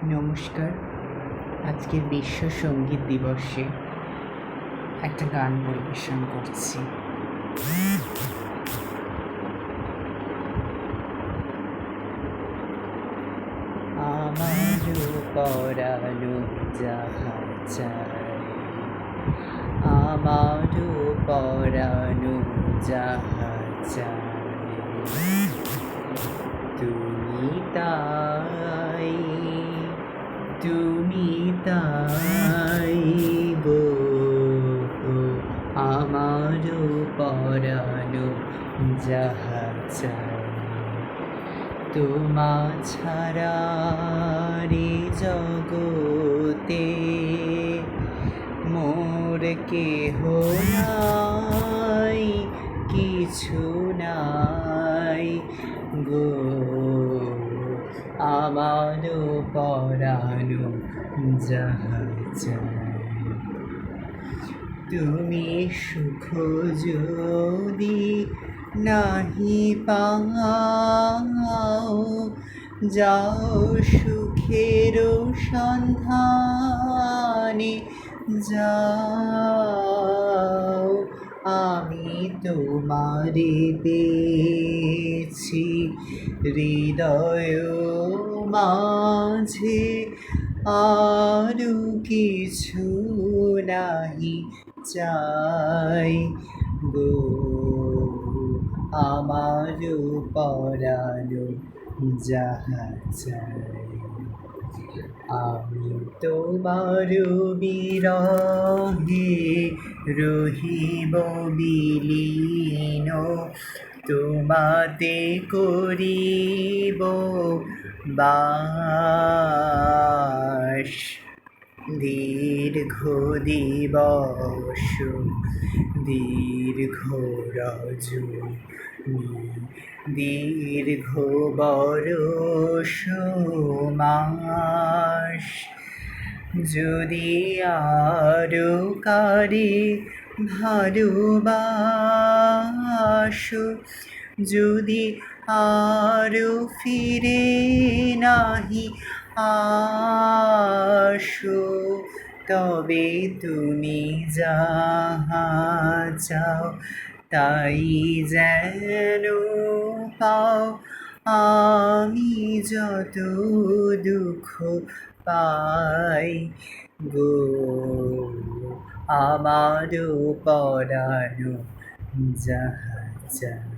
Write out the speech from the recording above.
নমস্কার। আজকে বিশ্ব সঙ্গীত দিবসে একটা গান পরিবেশন করছি। আমারও পরানো যাহা চায়, আমারও পরানো যাহা চায়, তুমি তাই, তুমি তাই গো। আমারও পরানো যাহা চায়, তোমা ছাড়া রে জগতে মোর কেহ নাই, কিছু নাই গো। আমারও পরানো যাহা চায়, তুমি সুখ যদি নাহি পাও, যাও সুখের সন্ধানে যাও। আমি তোমারে পেয়েছি হৃদয় মাঝে, আরও কিছু নাহি চাই গো। আমারও পরানো যাহা চাই, আমি তোমার বিরহে রহিব বিলীন, তোমাতে করিব বাস। দীর্ঘ দিবস দীর্ঘ রজনী, দীর্ঘ বরষ মাস, যদি আরো কারে ভালোবাসো, যদি আরো ফিরে নাহি আসো, তবে তুমি যাহা চাও তাই যেন পাও। আমি যত দুঃখ পাই গো, আমারও পরানো যাহা চাই।